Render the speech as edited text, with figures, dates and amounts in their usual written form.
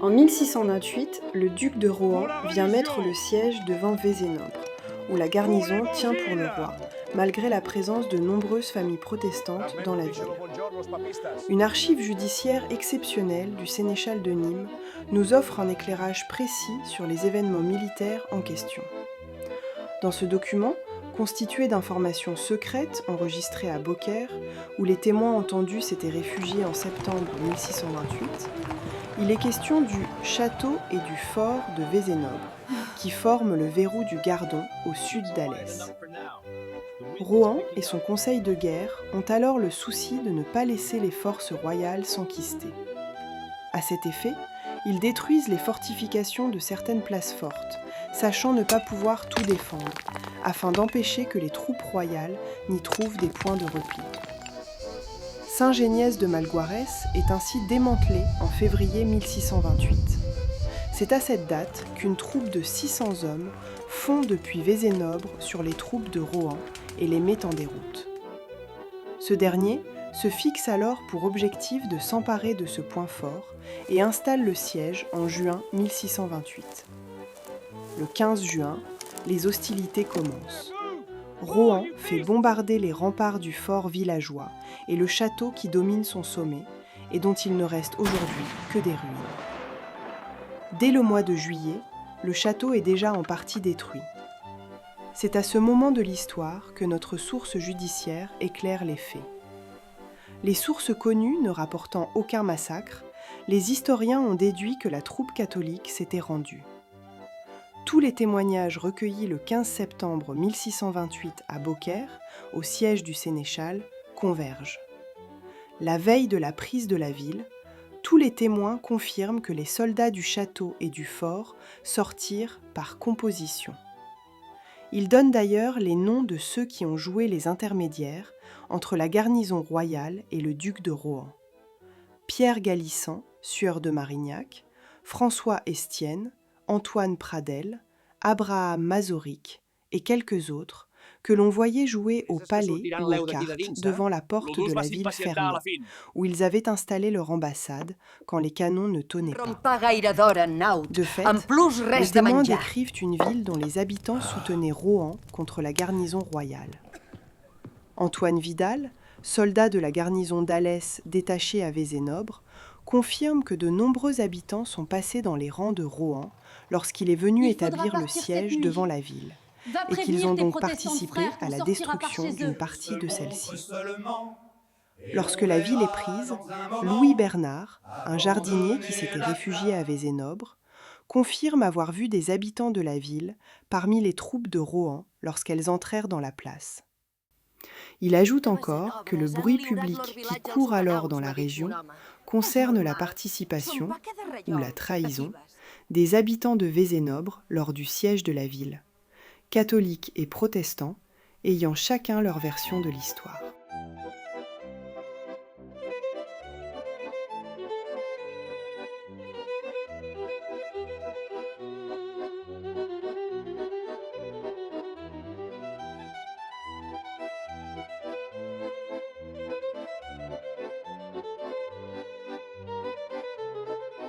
En 1628, le duc de Rohan vient mettre le siège devant Vézénobre, où la garnison tient pour le roi, malgré la présence de nombreuses familles protestantes dans la ville. Une archive judiciaire exceptionnelle du sénéchal de Nîmes nous offre un éclairage précis sur les événements militaires en question. Dans ce document, constitué d'informations secrètes enregistrées à Beaucaire, où les témoins entendus s'étaient réfugiés en septembre 1628, il est question du château et du fort de Vézénobre, qui forment le verrou du Gardon au sud d'Alès. Rohan et son conseil de guerre ont alors le souci de ne pas laisser les forces royales s'enquister. À cet effet, ils détruisent les fortifications de certaines places fortes, sachant ne pas pouvoir tout défendre, afin d'empêcher que les troupes royales n'y trouvent des points de repli. Saint-Géniès de Malgoirès est ainsi démantelée en février 1628. C'est à cette date qu'une troupe de 600 hommes fond depuis Vézénobre sur les troupes de Rohan et les met en déroute. Ce dernier se fixe alors pour objectif de s'emparer de ce point fort et installe le siège en juin 1628. Le 15 juin, les hostilités commencent. Rohan fait bombarder les remparts du fort villageois et le château qui domine son sommet et dont il ne reste aujourd'hui que des ruines. Dès le mois de juillet, le château est déjà en partie détruit. C'est à ce moment de l'histoire que notre source judiciaire éclaire les faits. Les sources connues ne rapportant aucun massacre, les historiens ont déduit que la troupe catholique s'était rendue. Tous les témoignages recueillis le 15 septembre 1628 à Beaucaire, au siège du sénéchal, convergent. La veille de la prise de la ville, tous les témoins confirment que les soldats du château et du fort sortirent par composition. Ils donnent d'ailleurs les noms de ceux qui ont joué les intermédiaires entre la garnison royale et le duc de Rohan. Pierre Galissant, sieur de Marignac, François Estienne, Antoine Pradel, Abraham Mazoric et quelques autres que l'on voyait jouer au palais ou aux cartes devant la porte de la ville fermée, où ils avaient installé leur ambassade quand les canons ne tonnaient pas. De fait, les témoins décrivent une ville dont les habitants soutenaient Rohan contre la garnison royale. Antoine Vidal, soldat de la garnison d'Alès détaché à Vézénobre, confirme que de nombreux habitants sont passés dans les rangs de Rohan lorsqu'il est venu établir le siège devant la ville, et qu'ils ont donc participé à la destruction d'une partie de celle-ci. Lorsque la ville est prise, Louis Bernard, un jardinier qui s'était réfugié à Vézénobre, confirme avoir vu des habitants de la ville parmi les troupes de Rohan lorsqu'elles entrèrent dans la place. Il ajoute encore que le bruit public qui court alors dans la région concerne la participation, ou la trahison, des habitants de Vézénobre lors du siège de la ville, catholiques et protestants, ayant chacun leur version de l'histoire.